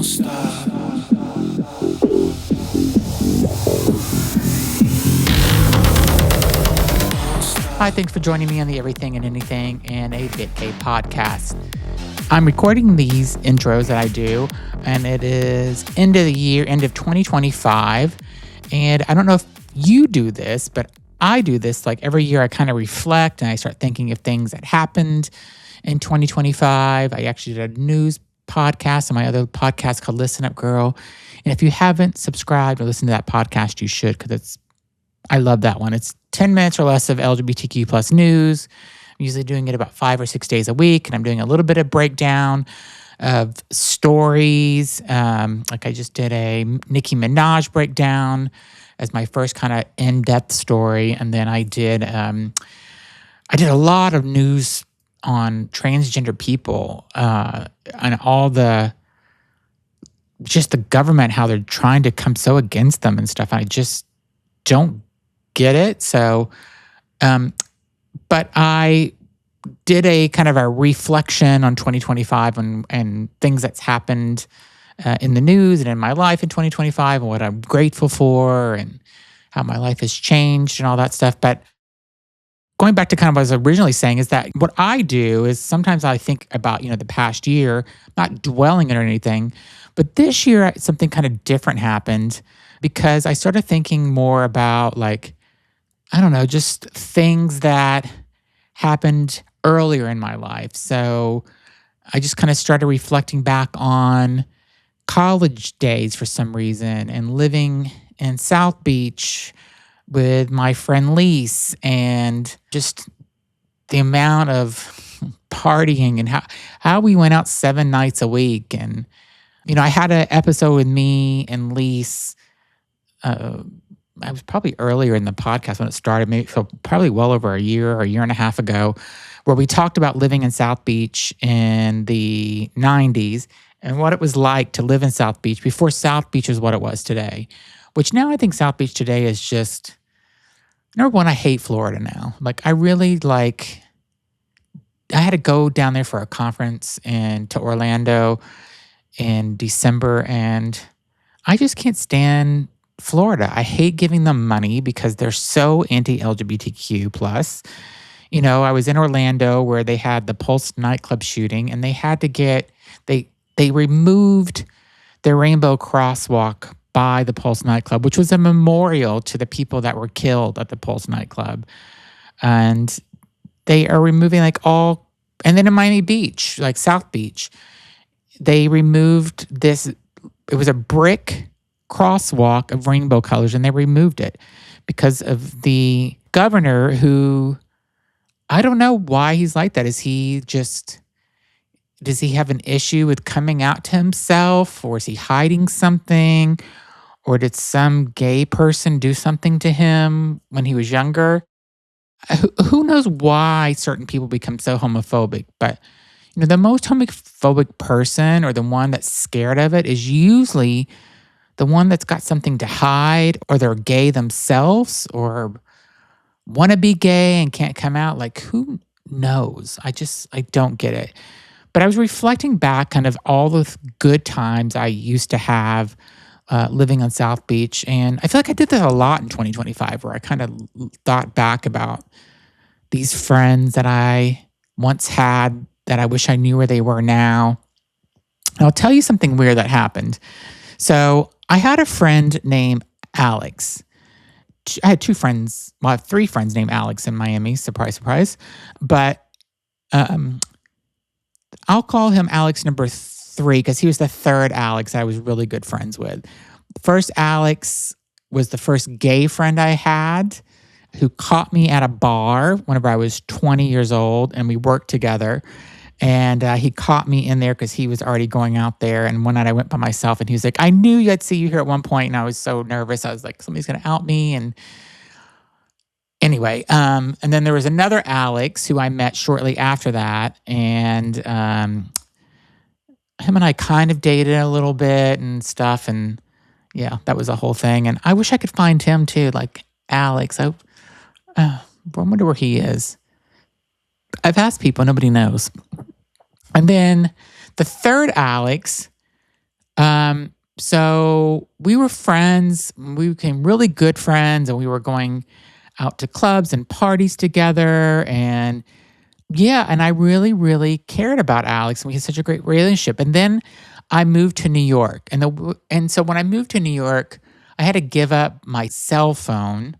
Hi, thanks for joining me on the Everything and Anything and a Bit Gay podcast. I'm recording these intros that I do, and it is end of the year, end of 2025. And I don't know if you do this, but I do this like every year. I kind of reflect and I start thinking of things that happened in 2025. I actually did a news podcast on my other podcast called Listen Up Girl. And if you haven't subscribed or listened to that podcast, you should, because I love that one. It's 10 minutes or less of LGBTQ plus news. I'm usually doing it about 5 or 6 days a week, and I'm doing a little bit of breakdown of stories. Like I just did a Nicki Minaj breakdown as my first kind of in-depth story, and then I did a lot of news on transgender people and all the government, how they're trying to come so against them and stuff. I just don't get it. So, but I did a kind of a reflection on 2025 and things that's happened in the news and in my life in 2025 and what I'm grateful for and how my life has changed and all that stuff. But going back to kind of what I was originally saying is that what I do is sometimes I think about, the past year, not dwelling on anything, but this year something kind of different happened because I started thinking more about just things that happened earlier in my life. So I just kind of started reflecting back on college days for some reason and living in South Beach with my friend Lise and just the amount of partying and how we went out 7 nights a week. And, I had an episode with me and Lise. I was probably earlier in the podcast when it started, maybe so probably well over a year or a year and a half ago, where we talked about living in South Beach in the 90s and what it was like to live in South Beach before South Beach is what it was today, which now I think South Beach today is just, number one, I hate Florida now. I had to go down there for a conference to Orlando in December, and I just can't stand Florida. I hate giving them money because they're so anti-LGBTQ plus. I was in Orlando where they had the Pulse nightclub shooting, and they had to they removed the rainbow crosswalk by the Pulse nightclub, which was a memorial to the people that were killed at the Pulse nightclub. And they are removing and then in Miami Beach, like South Beach, they removed this. It was a brick crosswalk of rainbow colors, and they removed it because of the governor who, I don't know why he's like that. Does he have an issue with coming out to himself, or is he hiding something, or did some gay person do something to him when he was younger? Who knows why certain people become so homophobic, but the most homophobic person or the one that's scared of it is usually the one that's got something to hide, or they're gay themselves, or want to be gay and can't come out. Who knows? I don't get it. But I was reflecting back kind of all the good times I used to have living on South Beach. And I feel like I did that a lot in 2025, where I kind of thought back about these friends that I once had that I wish I knew where they were now. And I'll tell you something weird that happened. So I had a friend named Alex. I had 2 friends. Well, I have 3 friends named Alex in Miami. Surprise, surprise. But I'll call him Alex number 3 because he was the third Alex I was really good friends with. First Alex was the first gay friend I had, who caught me at a bar whenever I was 20 years old, and we worked together. And he caught me in there because he was already going out there. And one night I went by myself, and he was like, I knew I'd see you here at one point. And I was so nervous. I was like, somebody's going to out me. And anyway, and then there was another Alex who I met shortly after that. And him and I kind of dated a little bit and stuff. And yeah, that was a whole thing. And I wish I could find him too, like Alex. I wonder where he is. I've asked people, nobody knows. And then the third Alex, So we were friends. We became really good friends, and we were going out to clubs and parties together. And yeah, and I really, really cared about Alex, and we had such a great relationship. And then I moved to New York, and so when I moved to New York, I had to give up my cell phone,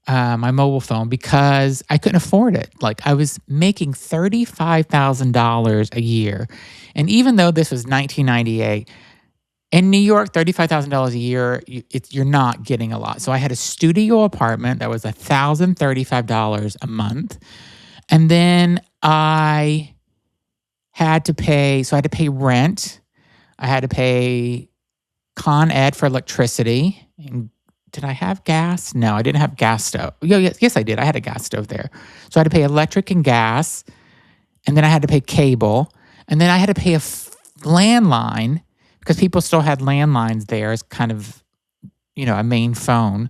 my mobile phone, because I couldn't afford it. Like I was making $35,000 a year, and even though this was 1998. In New York, $35,000 a year, you're not getting a lot. So I had a studio apartment that was $1,035 a month. And then I had to pay rent. I had to pay Con Ed for electricity. And did I have gas? No, I didn't have gas stove. Yes, I did. I had a gas stove there. So I had to pay electric and gas. And then I had to pay cable. And then I had to pay a landline because people still had landlines there as kind of, a main phone.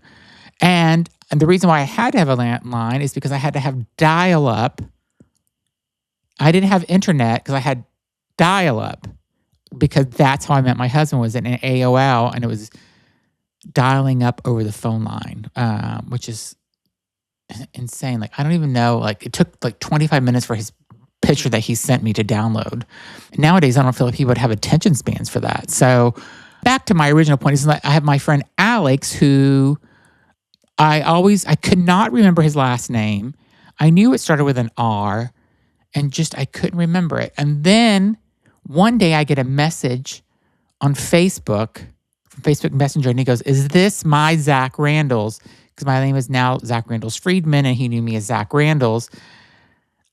And the reason why I had to have a landline is because I had to have dial up. I didn't have internet because I had dial up because that's how I met my husband was in an AOL, and it was dialing up over the phone line, which is insane. Like, I don't even know. Like, it took like 25 minutes for his picture that he sent me to download. Nowadays, I don't feel like people would have attention spans for that. So back to my original point is that I have my friend Alex, who I could not remember his last name. I knew it started with an R, and just I couldn't remember it. And then one day I get a message on Facebook, from Facebook Messenger, and he goes, "Is this my Zach Randles?" Because my name is now Zach Randles-Friedman, and he knew me as Zach Randles.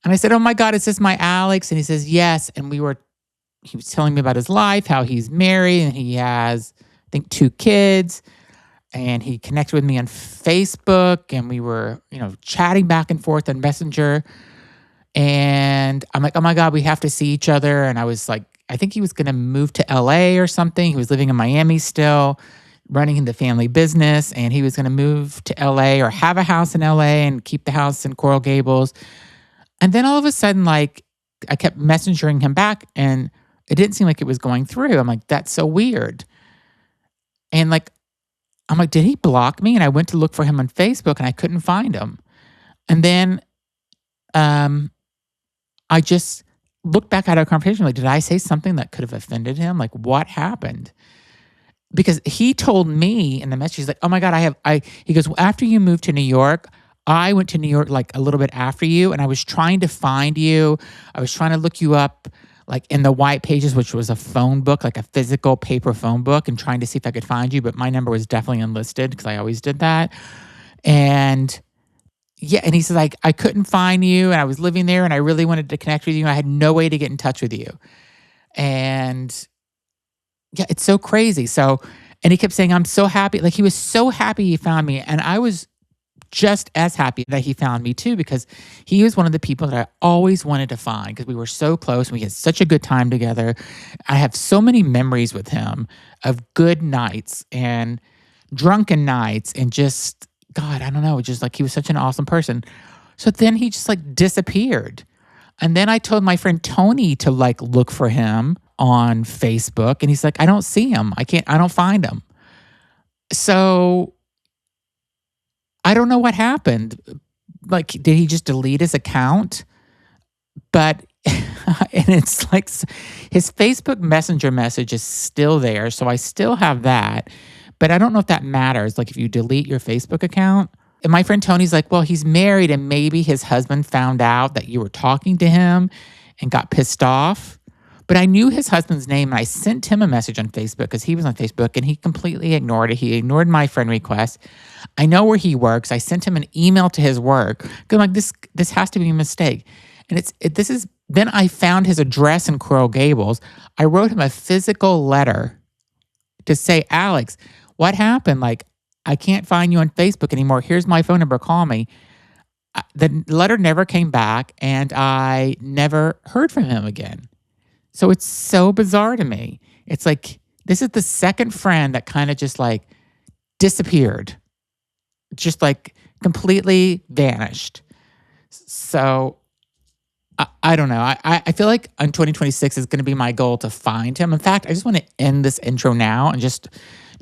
And I said, "Oh my God, is this my Alex?" And he says, "Yes." And he was telling me about his life, how he's married, and he has, I think, 2 kids. And he connected with me on Facebook, and we were, chatting back and forth on Messenger. And I'm like, "Oh my God, we have to see each other." And I was like, I think he was going to move to LA or something. He was living in Miami still, running the family business. And he was going to move to LA or have a house in LA and keep the house in Coral Gables. And then all of a sudden, like, I kept messaging him back, and it didn't seem like it was going through. I'm like, that's so weird. And like, I'm like, did he block me? And I went to look for him on Facebook, and I couldn't find him. And then I just looked back at our conversation, like, did I say something that could have offended him? Like, what happened? Because he told me in the message, he's like, "Oh my God, he goes, well, after you moved to New York, I went to New York like a little bit after you, and I was trying to find you. I was trying to look you up like in the white pages, which was a phone book, like a physical paper phone book, and trying to see if I could find you. But my number was definitely unlisted because I always did that." And yeah, and he says, like, "I couldn't find you, and I was living there, and I really wanted to connect with you. And I had no way to get in touch with you." And yeah, it's so crazy. So, and he kept saying, "I'm so happy." Like, he was so happy he found me. And I was just as happy that he found me too, because he was one of the people that I always wanted to find because we were so close and we had such a good time together. I have so many memories with him of good nights and drunken nights and just, God, I don't know, just like he was such an awesome person. So then he just like disappeared. And then I told my friend Tony to like look for him on Facebook, and he's like, "I don't see him. I don't find him." So I don't know what happened. Like, did he just delete his account? But, and it's like his Facebook Messenger message is still there. So I still have that. But I don't know if that matters. Like, if you delete your Facebook account. And my friend Tony's like, "Well, he's married, and maybe his husband found out that you were talking to him and got pissed off." But I knew his husband's name, and I sent him a message on Facebook because he was on Facebook, and he completely ignored it. He ignored my friend request. I know where he works. I sent him an email to his work. 'Cause I'm like, this has to be a mistake. And then I found his address in Coral Gables. I wrote him a physical letter to say, "Alex, what happened? Like, I can't find you on Facebook anymore. Here's my phone number. Call me." The letter never came back, and I never heard from him again. So it's so bizarre to me. It's like, this is the second friend that kind of just like disappeared, just like completely vanished. So I don't know. I feel like in 2026 is going to be my goal to find him. In fact, I just want to end this intro now and just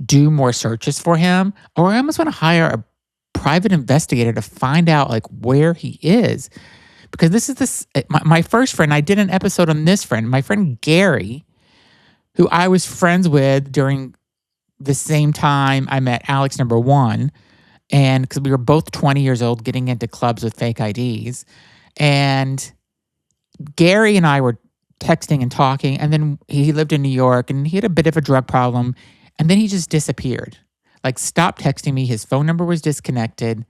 do more searches for him. Or I almost want to hire a private investigator to find out like where he is. Because my first friend, I did an episode on this friend, my friend Gary, who I was friends with during the same time I met Alex number one. And because we were both 20 years old getting into clubs with fake IDs. And Gary and I were texting and talking, and then he lived in New York and he had a bit of a drug problem. And then he just disappeared. Like, stopped texting me. His phone number was disconnected.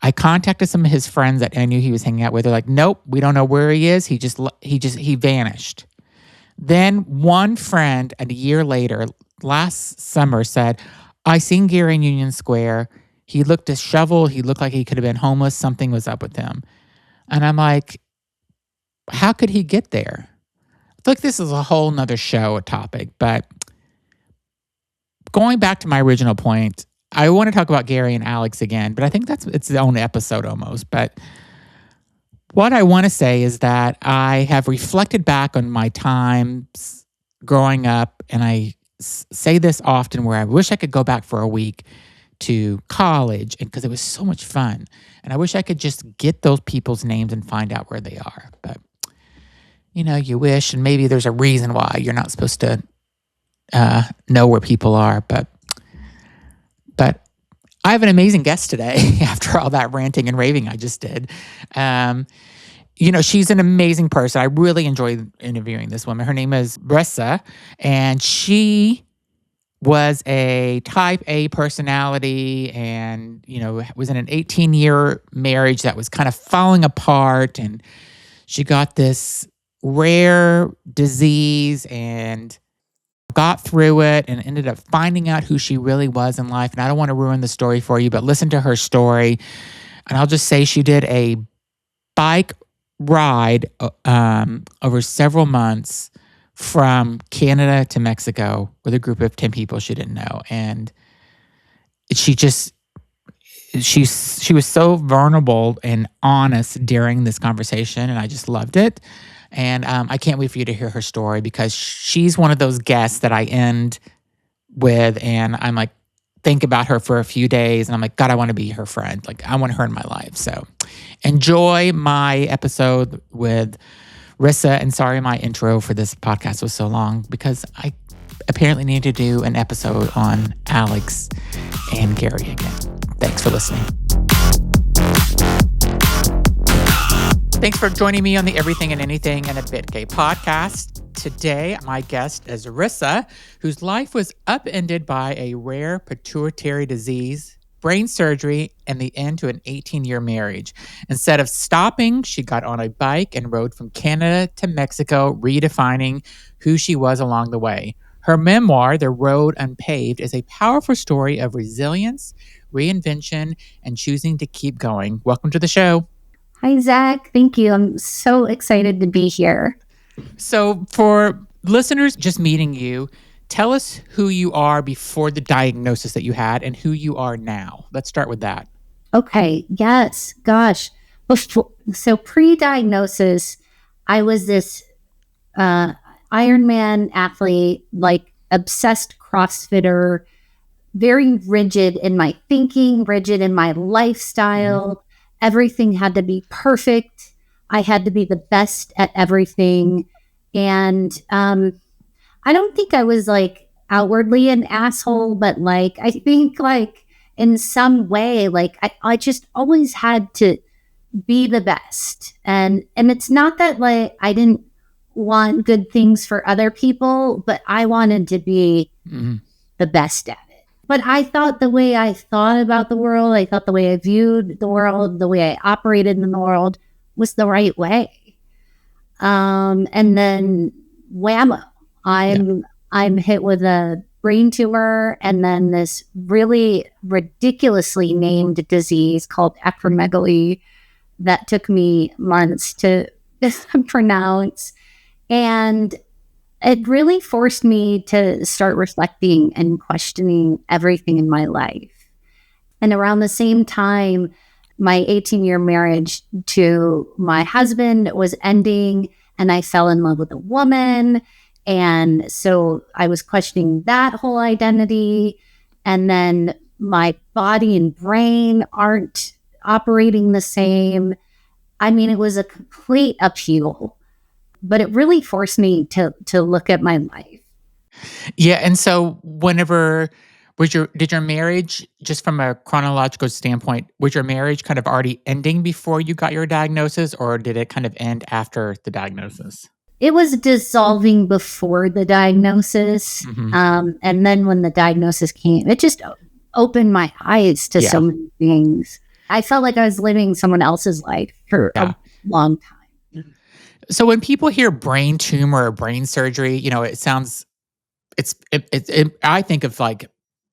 I contacted some of his friends that I knew he was hanging out with. They're like, nope, we don't know where he is. He vanished. Then one friend, a year later, last summer, said, I seen Gary in Union Square. He looked disheveled. He looked like he could have been homeless. Something was up with him. And I'm like, how could he get there? I feel like this is a whole nother show, a topic. But going back to my original point, I want to talk about Gary and Alex again, but I think it's its own episode almost. But what I want to say is that I have reflected back on my times growing up, and I say this often, where I wish I could go back for a week to college, and because it was so much fun. And I wish I could just get those people's names and find out where they are. But, you wish, and maybe there's a reason why you're not supposed to know where people are. But I have an amazing guest today after all that ranting and raving I just did. She's an amazing person. I really enjoyed interviewing this woman. Her name is Risa, and she was a type A personality and, was in an 18-year marriage that was kind of falling apart. And she got this rare disease and got through it and ended up finding out who she really was in life. And I don't want to ruin the story for you, but listen to her story. And I'll just say she did a bike ride over several months from Canada to Mexico with a group of 10 people she didn't know. And she was so vulnerable and honest during this conversation, and I just loved it. And I can't wait for you to hear her story, because she's one of those guests that I end with, and I'm like, think about her for a few days, and I'm like, God, I want to be her friend. Like, I want her in my life. So enjoy my episode with Risa. And sorry, my intro for this podcast was so long, because I apparently need to do an episode on Alex and Gary again. Thanks for listening. Thanks for joining me on the Everything and Anything and a Bit Gay podcast. Today, my guest is Risa, whose life was upended by a rare pituitary disease, brain surgery, and the end to an 18-year marriage. Instead of stopping, she got on a bike and rode from Canada to Mexico, redefining who she was along the way. Her memoir, The Road Unpaved, is a powerful story of resilience, reinvention, and choosing to keep going. Welcome to the show. Hi, Zach. Thank you. I'm so excited to be here. So for listeners just meeting you, tell us who you are before the diagnosis that you had and who you are now. Let's start with that. Okay. Yes. Gosh. So pre-diagnosis, I was this Ironman athlete, like obsessed CrossFitter, very rigid in my thinking, rigid in my lifestyle. Mm-hmm. Everything had to be perfect. I had to be the best at everything. And I don't think I was like outwardly an asshole, but like, I think like in some way, like I just always had to be the best. And it's not that like I didn't want good things for other people, but I wanted to be the best at it. But I thought the way I thought about the world, I thought the way I viewed the world, the way I operated in the world was the right way. And then whammo, I'm hit with a brain tumor and then this really ridiculously named disease called acromegaly that took me months to pronounce. And it really forced me to start reflecting and questioning everything in my life. And around the same time, my 18-year marriage to my husband was ending, and I fell in love with a woman. And so I was questioning that whole identity. And then my body and brain aren't operating the same. I mean, it was a complete upheaval, but it really forced me to look at my life. Yeah, and so whenever did your marriage, just from a chronological standpoint, was your marriage kind of already ending before you got your diagnosis, or did it kind of end after the diagnosis? It was dissolving before the diagnosis. Mhm. And then when the diagnosis came, it just opened my eyes to Yeah, so many things. I felt like I was living someone else's life for a yeah. long time. So when people hear brain tumor or brain surgery, it sounds I think of like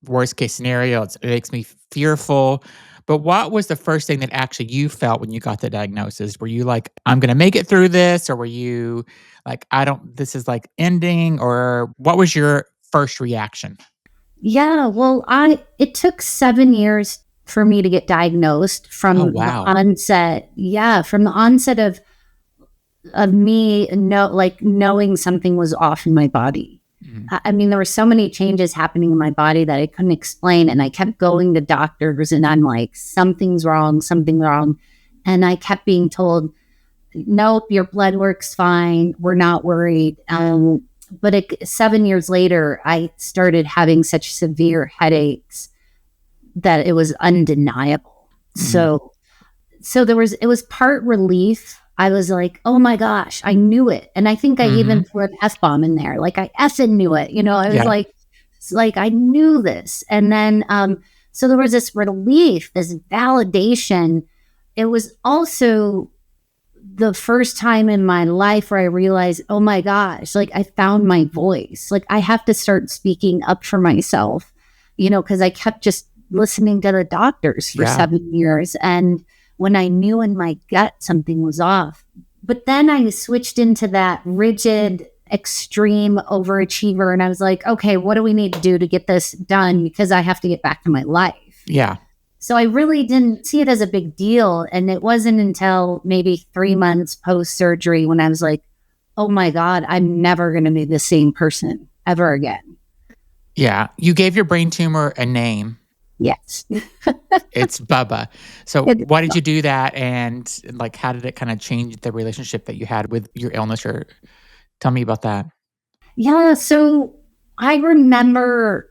worst case scenario. It makes me fearful. But what was the first thing that actually you felt when you got the diagnosis? Were you like, I'm going to make it through this? Or were you like, this is like ending? Or what was your first reaction? Yeah, well, it took 7 years for me to get diagnosed Oh, from the wow. onset. Yeah, from the onset of me knowing something was off in my body. Mhm. I mean, there were so many changes happening in my body that I couldn't explain. And I kept going to doctors and I'm like, something's wrong, something wrong. And I kept being told, nope, your blood work's fine. We're not worried. But 7 years later, I started having such severe headaches that it was undeniable. Mhm. So it was part relief. I was like, oh my gosh, I knew it. And I think I even Mhm. threw an F bomb in there. Like I effing knew it. I was Yeah. like, it's like I knew this. And then so there was this relief, this validation. It was also the first time in my life where I realized, oh my gosh, like I found my voice. Like I have to start speaking up for myself, because I kept just listening to the doctors for Yeah. 7 years. And when I knew in my gut something was off, but then I switched into that rigid, extreme overachiever. And I was like, okay, what do we need to do to get this done? Because I have to get back to my life. Yeah. So I really didn't see it as a big deal. And it wasn't until maybe 3 months post surgery when I was like, oh my God, I'm never going to be the same person ever again. Yeah. You gave your brain tumor a name. Yes. It's Bubba. So It- why did you do that? And like, how did it kind of change the relationship that you had with your illness? Or tell me about that. yeah. So I remember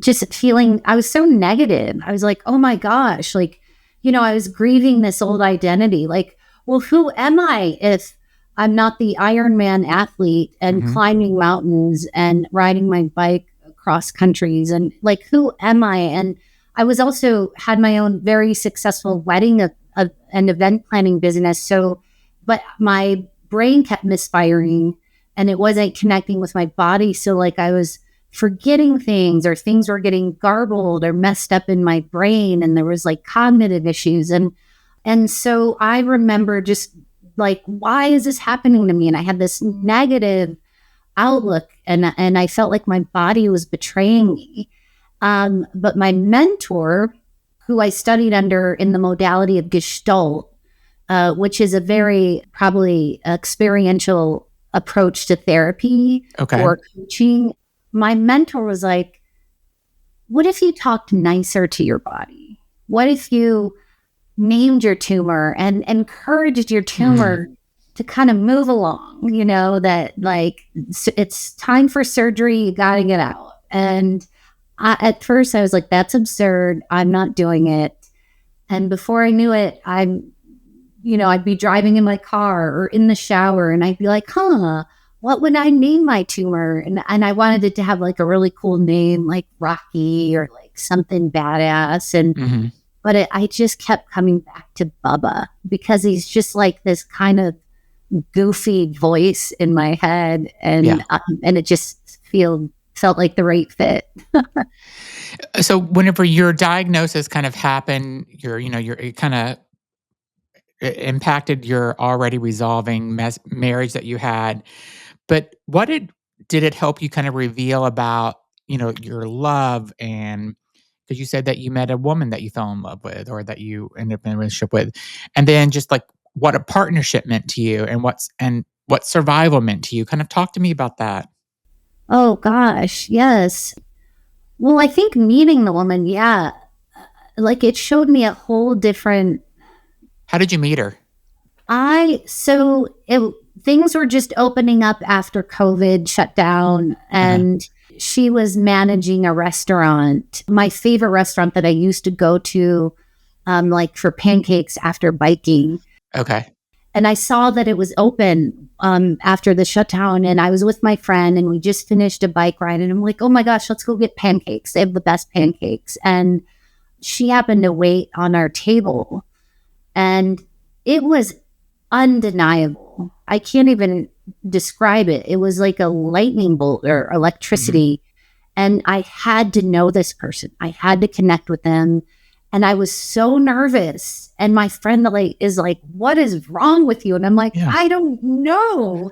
just feeling, I was so negative. I was like, oh my gosh, like, I was grieving this old identity. Like, well, who am I if I'm not the Ironman athlete and Mhm. climbing mountains and riding my bike across countries? And like, who am I? And I was also had my own very successful wedding and event planning business. So, but my brain kept misfiring and it wasn't connecting with my body. So, like, I was forgetting things or things were getting garbled or messed up in my brain and there was like cognitive issues and so I remember just like, why is this happening to me? And I had this negative outlook and I felt like my body was betraying me. But my mentor, who I studied under in the modality of Gestalt, which is a very probably experiential approach to therapy Okay. or coaching. My mentor was like, what if you talked nicer to your body? What if you named your tumor and encouraged your Mhm. tumor to kind of move along, that like it's time for surgery, you got to get out. And at first I was like, that's absurd. I'm not doing it. And before I knew it, I'd be driving in my car or in the shower and I'd be like, what would I name my tumor? And I wanted it to have like a really cool name, like Rocky or like something badass. Mhm. But I just kept coming back to Bubba because he's just like this kind of goofy voice in my head. Yeah. And it just felt like the right fit. So whenever your diagnosis kind of happened, it kind of impacted your already resolving marriage that you had. But did it help you kind of reveal about, your love and Because you said that you met a woman that you fell in love with or that you ended up in a relationship with. And then just like what a partnership meant to you and what survival meant to you. Kind of talk to me about that. Oh gosh, yes. Well, I think meeting the woman, yeah, like it showed me a whole different. How did you meet her? I so it things were just opening up after COVID shut down, Uh-huh. and she was managing a restaurant, my favorite restaurant that I used to go to, like for pancakes after biking. Okay. And I saw that it was open after the shutdown, and I was with my friend, and we just finished a bike ride, and I'm like, oh my gosh, let's go get pancakes. They have the best pancakes, and she happened to wait on our table, and it was undeniable. I can't even describe it. It was like a lightning bolt or Mhm. electricity. And I had to know this person. I had to connect with them. And I was so nervous. And my friend like is like, what is wrong with you? And I'm like, Yeah. I don't know.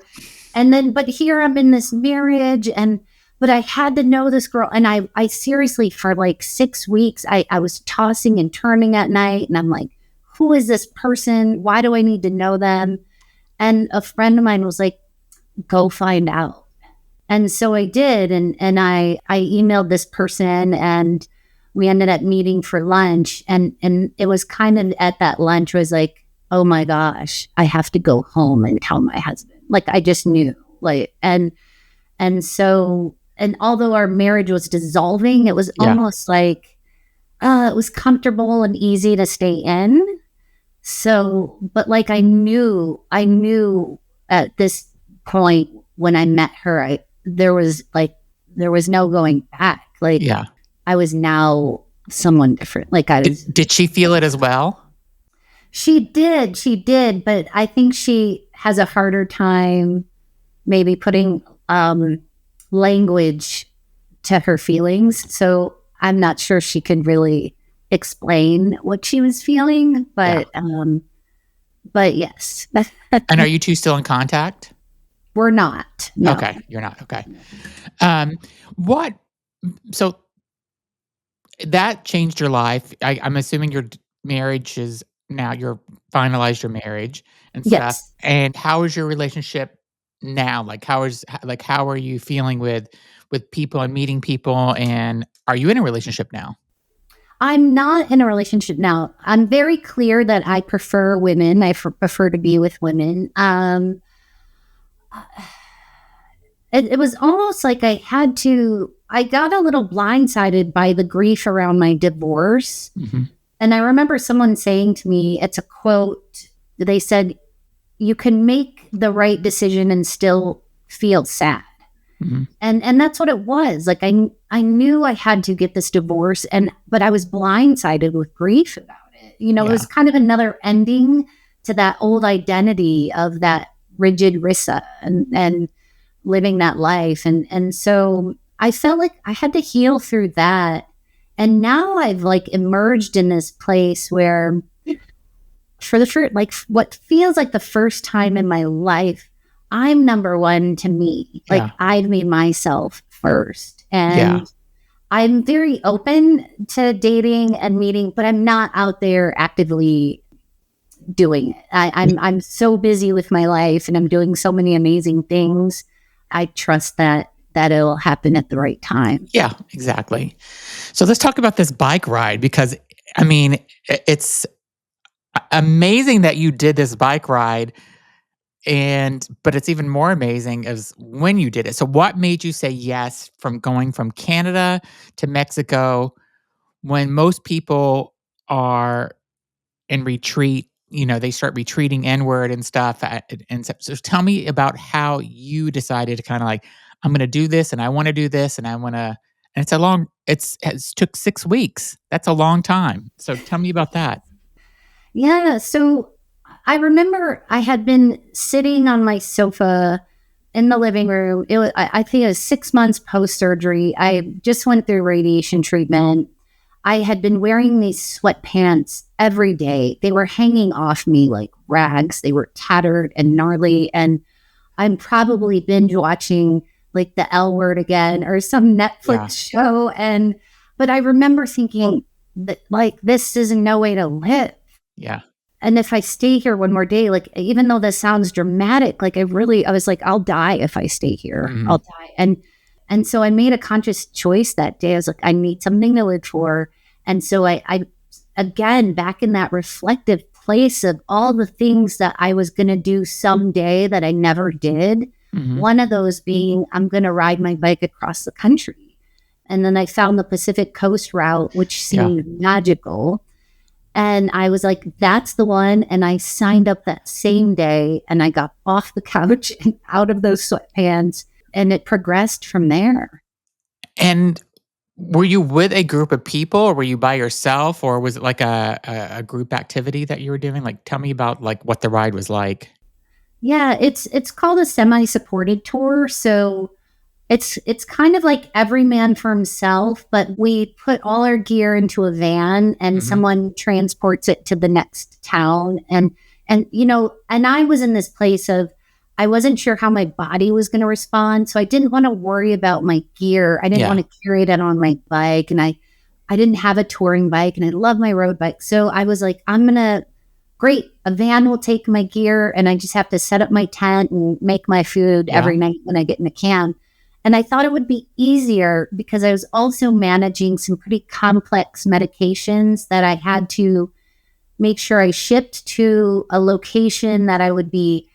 And then, but here I'm in this marriage and but I had to know this girl. And I seriously, for like 6 weeks, I was tossing and turning at night. And I'm like, who is this person? Why do I need to know them? And a friend of mine was like, go find out. And so I did. And I emailed this person and we ended up meeting for lunch. And it was kind of at that lunch was like, oh my gosh, I have to go home and tell my husband. Like I just knew. Like and so and although our marriage was dissolving, it was Yeah. almost like it was comfortable and easy to stay in. So, but like I knew at this point when I met her, there was no going back. Like Yeah. I was now someone different. Like I was, Did she feel it as well? she did, but I think she has a harder time maybe putting language to her feelings. So I'm not sure she could really explain what she was feeling, Yeah. but yes, And are you two still in contact? we're not. No. Okay, you're not. Okay. Um, what so that changed your life. I'm assuming your marriage is now you're finalized your marriage and stuff. Yes. And how is your relationship now? Like how are you feeling with people and meeting people? And are you in a relationship now? I'm not in a relationship now. I'm very clear that I prefer women. Prefer to be with women. It was almost like I got a little blindsided by the grief around my divorce. Hmm. And I remember someone saying to me, it's a quote, they said, you can make the right decision and still feel sad. Hmm. And that's what it was. Like I knew I had to get this divorce but I was blindsided with grief about it. You know, it Yeah. was kind of another ending to that old identity of that rigid Rissa and living that life. And so I felt like I had to heal through that. And now I've like emerged in this place where for the first, like what feels like the first time in my life, I'm number one to me. Like Yeah. I've made myself first. Yeah. And I'm very open to dating and meeting, but I'm not out there actively doing it. I'm so busy with my life and I'm doing so many amazing things. I trust that it'll happen at the right time. Yeah, exactly. So let's talk about this bike ride because I mean, it's amazing that you did this bike ride but it's even more amazing is when you did it. So what made you say yes from going from Canada to Mexico when most people are in retreat, they start retreating inward and stuff. So tell me about how you decided to kind of like, I'm going to do this and I want to do this and I want to, and it's took 6 weeks. That's a long time. So tell me about that. Yeah. So I remember I had been sitting on my sofa in the living room. I think it was 6 months post surgery. I just went through radiation treatment. I had been wearing these sweatpants every day. They were hanging off me like rags. They were tattered and gnarly. And I'm probably binge watching like the L Word again or some Yeah. Netflix show. And But I remember thinking that, like, this is no way to live. Yeah. And if I stay here one more day, like, even though this sounds dramatic, like, I was like, I'll die if I stay here. Mhm. I'll die. And so I made a conscious choice that day. I was like, I need something to live for. And so I again, back in that reflective place of all the things that I was going to do someday that I never did. Mhm. One of those being, I'm going to ride my bike across the country. And then I found the Pacific Coast route, which Yeah. seemed magical. And I was like, that's the one. And I signed up that same day and I got off the couch and out of those sweatpants. And it progressed from there. And were you with a group of people, or were you by yourself, or was it like a group activity that you were doing? Like, tell me about, like, what the ride was like. Yeah, it's called a semi-supported tour. So it's kind of like every man for himself, but we put all our gear into a van and Mhm. someone transports it to the next town. And I was in this place of I wasn't sure how my body was going to respond, so I didn't want to worry about my gear. I didn't want Yeah. to carry it on my bike, and I didn't have a touring bike, and I love my road bike. So I was like, I'm gonna great. A van will take my gear, and I just have to set up my tent and make my food Yeah. every night when I get in the camp. And I thought it would be easier because I was also managing some pretty complex medications that I had to make sure I shipped to a location that I would be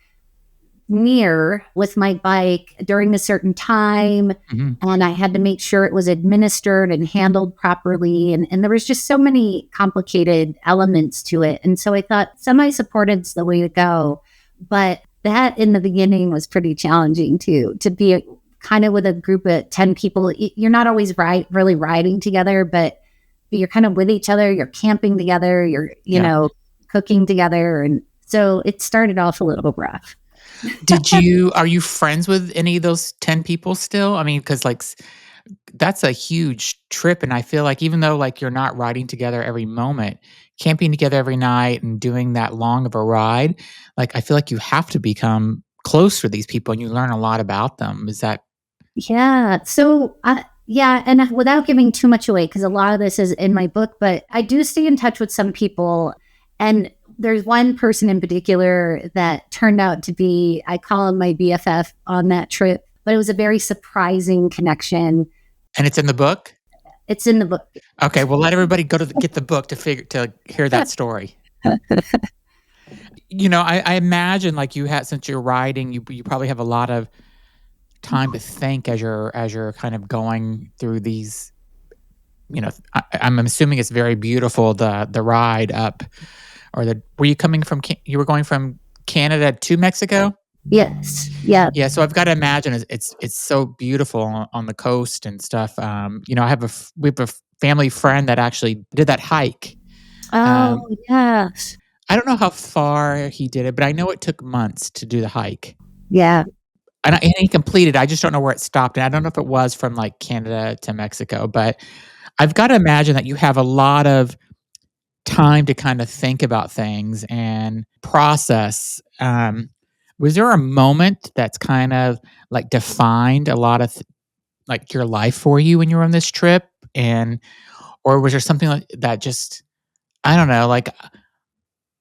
near with my bike during a certain time. Mhm. And I had to make sure it was administered and handled properly. And there was just so many complicated elements to it. And so I thought semi-supported is the way to go. But that in the beginning was pretty challenging too, to be kind of with a group of 10 people. You're not always really riding together, but you're kind of with each other. You're camping together. You're, Yeah. cooking together. And so it started off a little rough. Are you friends with any of those 10 people still? I mean, because, like, that's a huge trip, and I feel like even though, like, you're not riding together every moment, camping together every night and doing that long of a ride, like, I feel like you have to become close with these people and you learn a lot about them. Is that Yeah. So, yeah. And without giving too much away, because a lot of this is in my book, but I do stay in touch with some people. And there's one person in particular that turned out to be, I call him my BFF on that trip, but it was a very surprising connection. and it's in the book? It's in the book. Okay, well, let everybody go to get the book to hear that story. I imagine, like, you had since you're riding, you probably have a lot of time to think as you're kind of going through these, I'm assuming it's very beautiful, the ride up, or were you coming from you were going from Canada to Mexico? Yes. Yeah. Yeah, so I've gotta imagine it's so beautiful on the coast and stuff. We have a family friend that actually did that hike. Um, Oh, yes. I don't know how far he did it, but I know it took months to do the hike. Yeah. And he completed. I just don't know where it stopped, and I don't know if it was from, like, Canada to Mexico, but I've gotta imagine that you have a lot of time to kinda think about things and process. Was there a moment that's kind of, like, defined a lot of like, your life for you when you were on this trip? Or was there something like that just I don't know, like,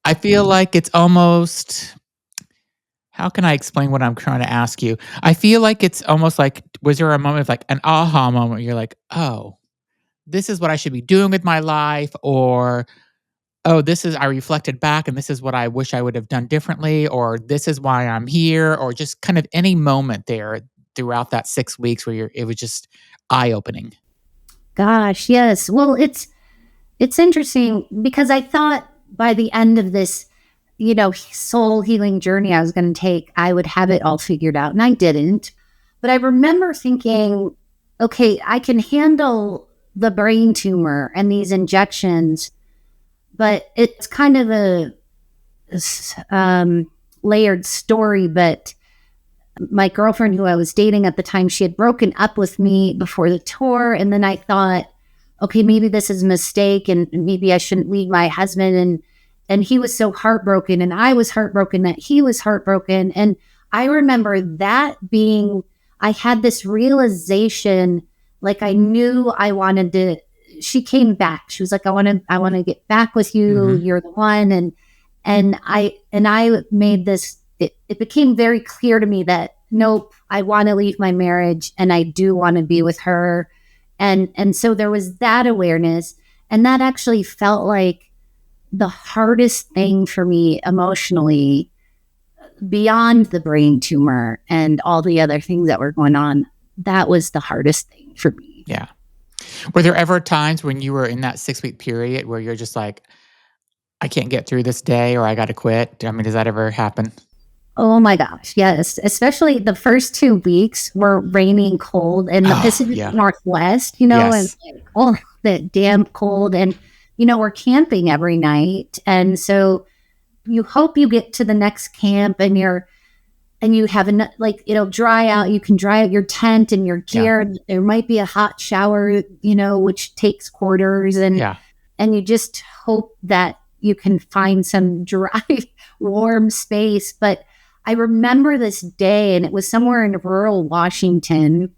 I feel like it's almost how can I explain what I'm trying to ask you? I feel like it's almost like was there a moment of, like, an aha moment where you're like, "Oh, this is what I should be doing with my life," or, "Oh, this is I reflected back and this is what I wish I would have done differently," or, "This is why I'm here," or just kind of any moment there throughout that 6 weeks where it was just eye-opening? Gosh. Yes. Well, it's interesting because I thought by the end of this, soul healing journey I was going to take, I would have it all figured out. And I didn't. But I remember thinking, okay, I can handle the brain tumor and these injections, but it's kind of a layered story. But my girlfriend who I was dating at the time, she had broken up with me before the tour. And then I thought, okay, maybe this is a mistake and maybe I shouldn't leave my husband. And he was so heartbroken and I was heartbroken that he was heartbroken. And I remember that being, I had this realization, like I knew I wanted to she came back. She was like, I want to get back with you. Hmm. You're the one. And I made this, it became very clear to me that nope, I want to leave my marriage and I do want to be with her. And so there was that awareness. And that actually felt like the hardest thing for me emotionally, beyond the brain tumor and all the other things that were going on. That was the hardest thing for me. Yeah. Were there ever times when you were in that 6-week period where you're just like, I can't get through this day or I got to quit? I mean, does that ever happen? Oh my gosh, yes. Especially the first 2 weeks were rainy and cold in the Oh, Pacific yeah. Northwest, you know, and Yes. like, oh, that damn cold. And, you know, we're camping every night. And so you hope you get to the next camp and you have enough, like, it'll dry out. You can dry out your tent and your Yeah. gear. There might be a hot shower, you know, which takes quarters. Yeah. And you just hope that you can find some dry, warm space. But I remember this day, and it was somewhere in rural Washington,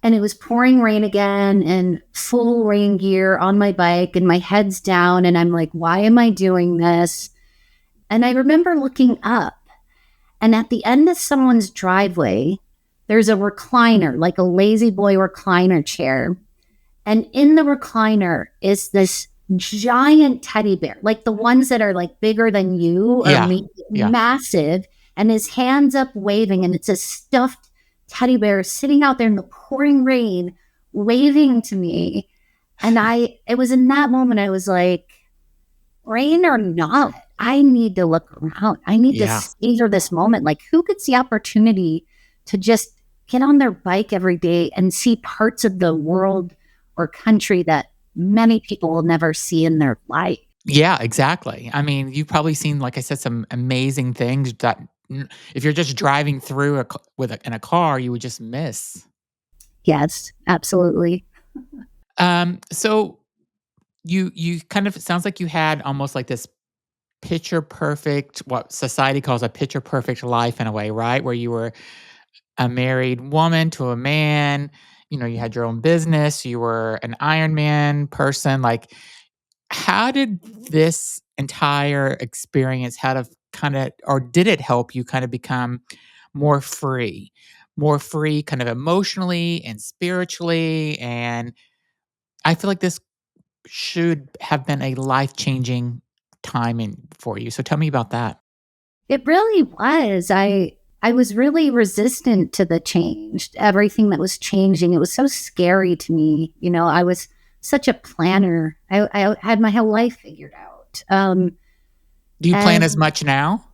and it was pouring rain again and full rain gear on my bike, and my head's down. And I'm like, why am I doing this? And I remember looking up, and at the end of someone's driveway, there's a recliner, like a lazy boy recliner chair. And in the recliner is this giant teddy bear, like the ones that are like bigger than you or Yeah. me, Yeah. massive, and his hands up waving. And it's a stuffed teddy bear sitting out there in the pouring rain, waving to me. And it was in that moment, I was like, rain or not, I need to look around. I need to Yeah. savor this moment. Like, who gets the opportunity to just get on their bike every day and see parts of the world or country that many people will never see in their life? Yeah, exactly. I mean, you've probably seen, like I said, some amazing things that if you're just driving through in a car, you would just miss. Yes, absolutely. So you kind of, it sounds like you had almost like this picture perfect, what society calls a picture perfect life in a way, right? Where you were a married woman to a man, you had your own business, you were an Iron Man person. Like, how did this entire experience, how to kind of, or did it help you kind of become more free, kind of emotionally and spiritually? And I feel like this should have been a life changing time for you. So tell me about that. It really was. I was really resistant to the change, everything that was changing. It was so scary to me. You know, I was such a planner. I had my whole life figured out. Do you plan as And much now?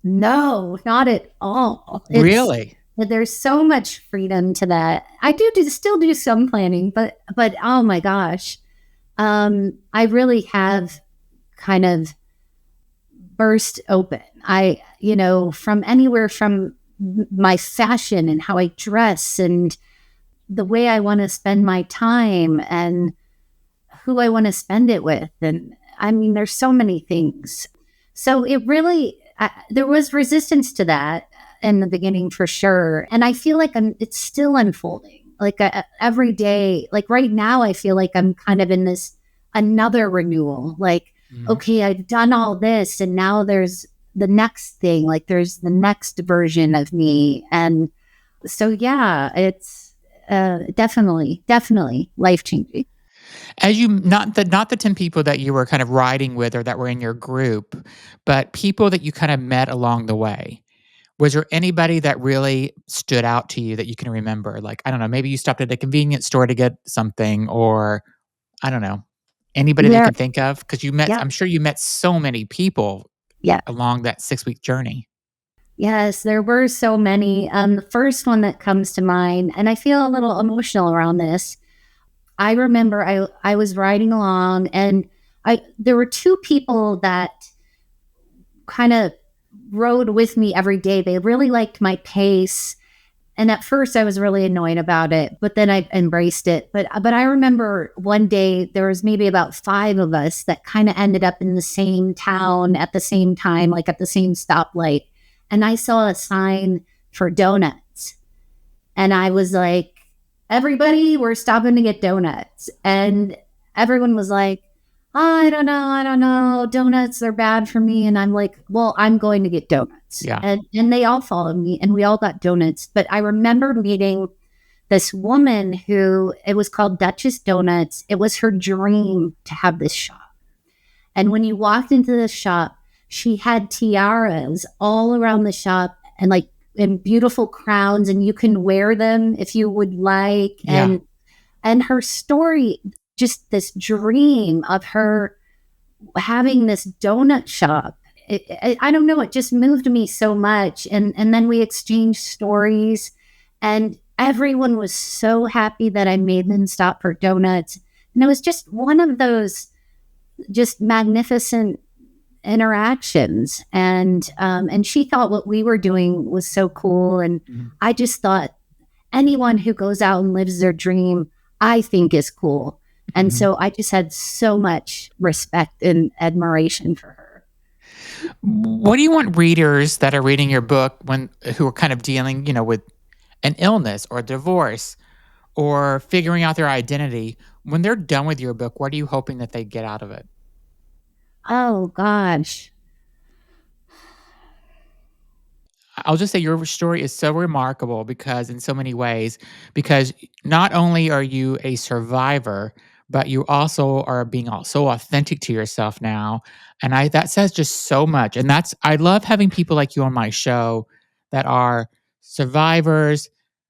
no, not at all. Really? There's so much freedom to that. I still do some planning, but oh my gosh, I really have kind of burst open. From anywhere from my fashion and how I dress and the way I want to spend my time and who I want to spend it with. And I mean, there's so many things. So it really, there was resistance to that in the beginning for sure. And I feel like it's still unfolding. Like every day, like right now, I feel like I'm kind of in this another renewal. Like, Mhm. okay, I've done all this and now there's the next thing, like there's the next version of me. And so, yeah, it's definitely life changing. As you, not the 10 people that you were kind of riding with or that were in your group, but people that you kind of met along the way. Was there anybody that really stood out to you that you can remember? Like, I don't know, maybe you stopped at a convenience store to get something, or I don't know, anybody that you There, can think of? Because yeah, I'm sure you met so many people yeah. along that 6-week journey. Yes, there were so many. The first one that comes to mind, and I feel a little emotional around this. I remember I was riding along, and I there were two people that kind of rode with me every day. They really liked my pace, and at first I was really annoyed about it, but then I embraced it. But I remember one day there was maybe about five of us that kind of ended up in the same town at the same time, like at the same stoplight, and I saw a sign for donuts, and I was like, everybody, we're stopping to get donuts. And everyone was like, I don't know. Donuts, they're bad for me. And I'm like, well, I'm going to get donuts. Yeah. And they all followed me and we all got donuts. But I remember meeting this woman who, it was called Duchess Donuts. It was her dream to have this shop. And when you walked into the shop, she had tiaras all around the shop and like in beautiful crowns, and you can wear them if you would like. Yeah. And her story, just this dream of her having this donut shop. I don't know, it just moved me so much. And then we exchanged stories, and everyone was so happy that I made them stop for donuts. And it was just one of those just magnificent interactions. And she thought what we were doing was so cool. And Mhm. I just thought anyone who goes out and lives their dream, I think is cool. And Mhm. so I just had so much respect and admiration for her. What do you want readers that are reading your book who are kind of dealing, with an illness or divorce or figuring out their identity, when they're done with your book, what are you hoping that they get out of it? Oh gosh. I'll just say your story is so remarkable because in so many ways, because not only are you a survivor, but you also are being so authentic to yourself now. And that says just so much. And I love having people like you on my show that are survivors.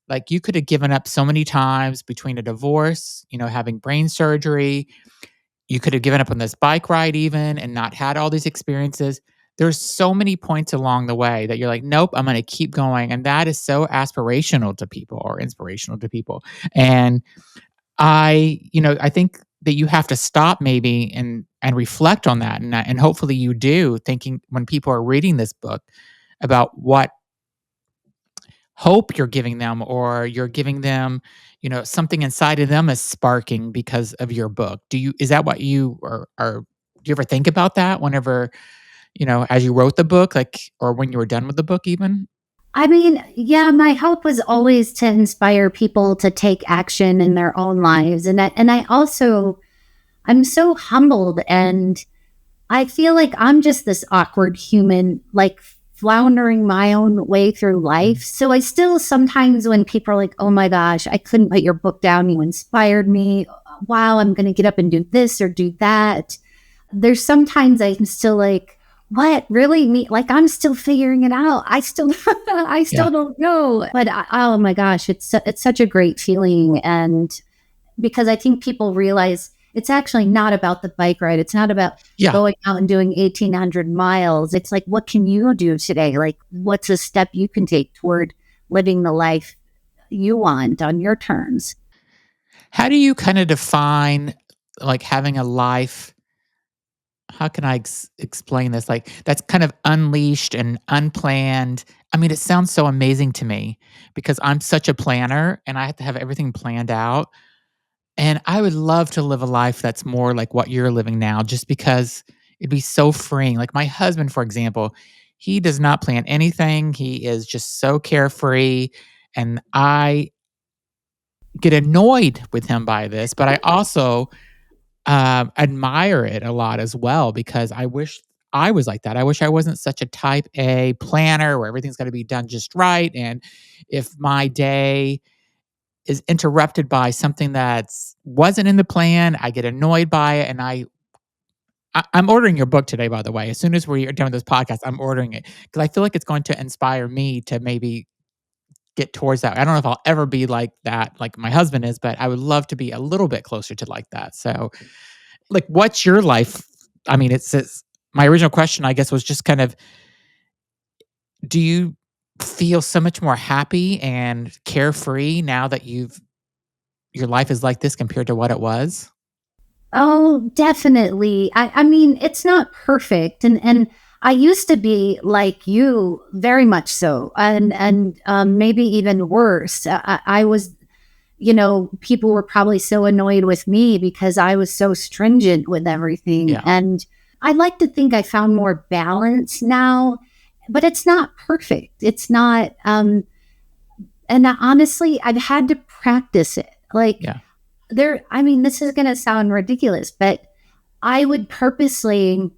Like you could have given up so many times between a divorce, having brain surgery, you could have given up on this bike ride even and not had all these experiences. There's so many points along the way that you're like, "Nope, I'm gonna keep going," and that is so aspirational to people or inspirational to people. And I think that you have to stop maybe and reflect on that, and hopefully you do, thinking when people are reading this book about what hope you're giving them or you're giving them, something inside of them is sparking because of your book. Is that what you are do you ever think about that whenever, as you wrote the book, like, or when you were done with the book even? I mean, yeah, my hope was always to inspire people to take action in their own lives. And I also, I'm so humbled, and I feel like I'm just this awkward human, like floundering my own way through life. Mhm. So I still sometimes, when people are like, oh my gosh, I couldn't put your book down, you inspired me. Wow, I'm going to get up and do this or do that. There's sometimes I'm still like, what really me? Like I'm still figuring it out. I still, I Yeah. still don't know. But oh my gosh, it's such a great feeling, and because I think people realize it's actually not about the bike ride. It's not about Yeah. going out and doing 1,800 miles. It's like, what can you do today? Like, what's a step you can take toward living the life you want on your terms? How do you kinda define, like, having a life, how can I explain this? Like, that's kind of unleashed and unplanned. I mean, it sounds so amazing to me because I'm such a planner and I have to have everything planned out. And I would love to live a life that's more like what you're living now, just because it'd be so freeing. Like my husband, for example, he does not plan anything. He is just so carefree. And I get annoyed with him by this, but I also admire it a lot as well because I wish I was like that. I wish I wasn't such a type A planner where everything's got to be done just right. And if my day is interrupted by something that's wasn't in the plan, I get annoyed by it, and I'm ordering your book today, by the way. As soon as we are done with this podcast, I'm ordering it because I feel like it's going to inspire me to maybe get towards that. I don't know if I'll ever be like that, like my husband is, but I would love to be a little bit closer to like that. So, like, what's your life? I mean, it's my original question, I guess, was just kind of, do you feel so much more happy and carefree now that your life is like this compared to what it was? Oh, definitely. I mean, it's not perfect, and I used to be like you, very much so, and maybe even worse. I was, people were probably so annoyed with me because I was so stringent with everything, Yeah. and I like to think I found more balance now, but it's not perfect. It's not. And honestly, I've had to practice it. Like Yeah. this is going to sound ridiculous, but I would purposely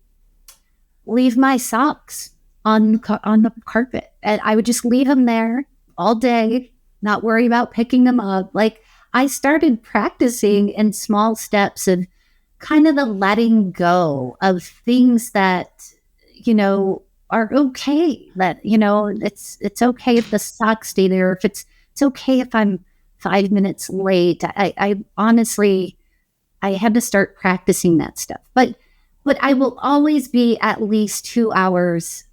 leave my socks on the carpet, and I would just leave them there all day, not worry about picking them up. Like I started practicing in small steps of kind of the letting go of things that are okay. That it's okay if the socks stay there. If it's okay if I'm 5 minutes late. I honestly I had to start practicing that stuff. But I will always be at least 2 hours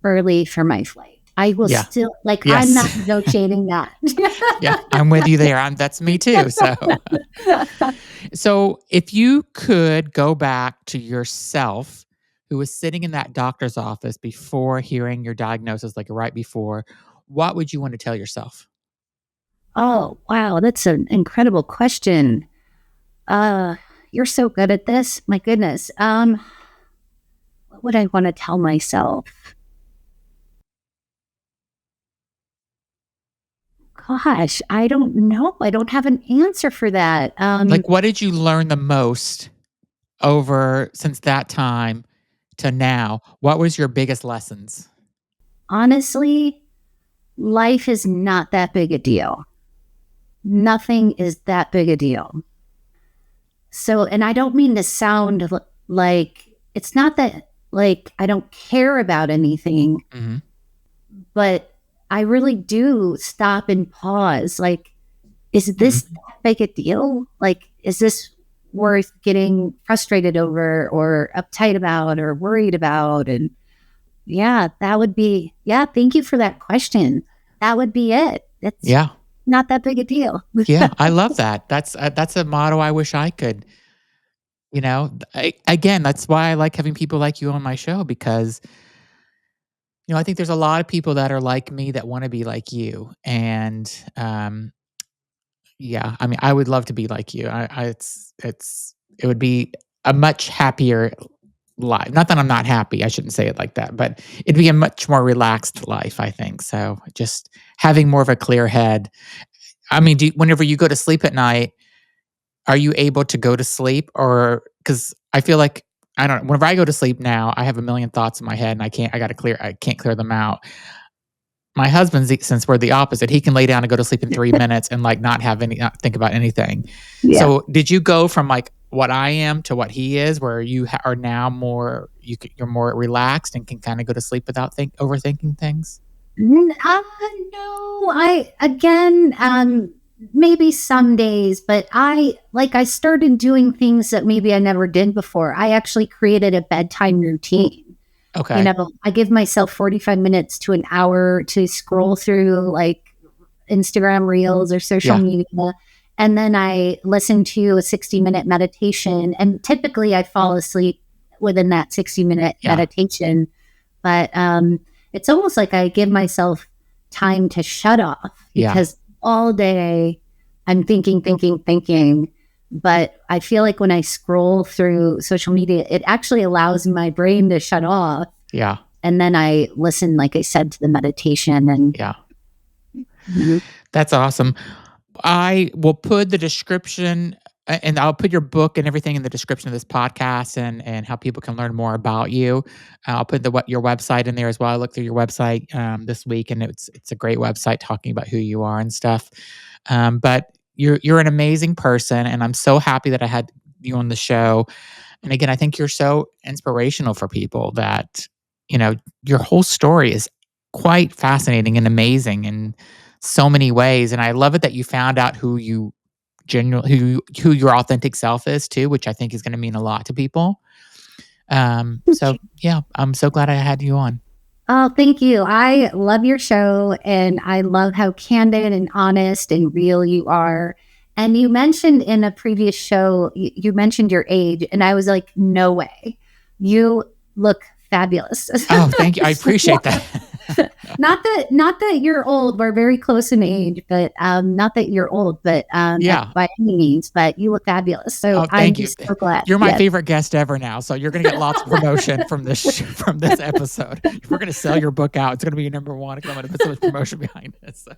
early for my flight. I will Yeah. still I'm not Yes. negotiating that. Yeah, I'm with you there. That's me too. So if you could go back to yourself who was sitting in that doctor's office before hearing your diagnosis, like right before, what would you want to tell yourself? Oh, wow, that's an incredible question. Uh, you're so good at this. My goodness. What would I want to tell myself? Gosh, I don't know. I don't have an answer for that. Like, what did you learn the most over since that time to now? What was your biggest lessons? Honestly, life is not that big a deal. Nothing is that big a deal. So, and I don't mean to sound like it's not that like I don't care about anything, Hmm. but I really do stop and pause. Like, is this Hmm. that big a deal? Like, is this worth getting frustrated over or uptight about or worried about? And yeah, thank you for that question. That would be it. It's Yeah. not that big a deal. Yeah. I love that. That's a motto I wish I could, again, that's why I like having people like you on my show because, I think there's a lot of people that are like me that want to be like you. And, yeah, I mean, I would love to be like you. It would be a much happier life. Not that I'm not happy. I shouldn't say it like that, but it'd be a much more relaxed life, I think. So just having more of a clear head. I mean, whenever you go to sleep at night, are you able to go to sleep or because I feel like I don't know, whenever I go to sleep now, I have a million thoughts in my head and I can't clear them out. My since we're the opposite, he can lay down and go to sleep in 3 minutes and, like, not think about anything. Yeah. So, did you go from, like, what I am to what he is, where you are now you're more relaxed and can kinda go to sleep without overthinking things? No, maybe some days, but I started doing things that maybe I never did before. I actually created a bedtime routine. Okay. I give myself 45 minutes to an hour to scroll through like Instagram reels or social Yeah. media. And then I listen to a 60-minute meditation. And typically I fall asleep within that 60-minute Yeah. meditation. But it's almost like I give myself time to shut off Yeah. because all day I'm thinking, thinking, thinking. But I feel like when I scroll through social media, it actually allows my brain to shut off. Yeah. And then I listen, like I said, to the meditation. And Yeah. Mhm. That's awesome. I will put the description and I'll put your book and everything in the description of this podcast and how people can learn more about you. I'll put your website in there as well. I looked through your website this week and it's a great website talking about who you are and stuff. But you're an amazing person and I'm so happy that I had you on the show. And again, I think you're so inspirational for people that, your whole story is quite fascinating and amazing in so many ways. And I love it that you found out who your authentic self is too, which I think is going to mean a lot to people. So yeah, I'm so glad I had you on. Oh, thank you. I love your show and I love how candid and honest and real you are. And you mentioned in a previous show, you mentioned your age, and I was like, no way. You look fabulous. Oh, thank you. I appreciate that. Not that you're old. We're very close in age, but not that you're old, but Yeah. by any means. But you look fabulous. So Oh, I'm thank you. just so glad. You're my Yes. favorite guest ever now. So you're going to get lots of promotion from from this episode. We're going to sell your book out. It's going to be your number one. I'm going to put so much promotion behind it. So.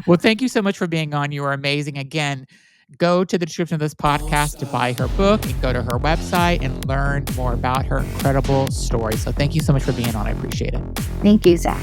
Well, thank you so much for being on. You are amazing. Again, go to the description of this podcast to buy her book and go to her website and learn more about her incredible story. So thank you so much for being on. I appreciate it. Thank you, Zach.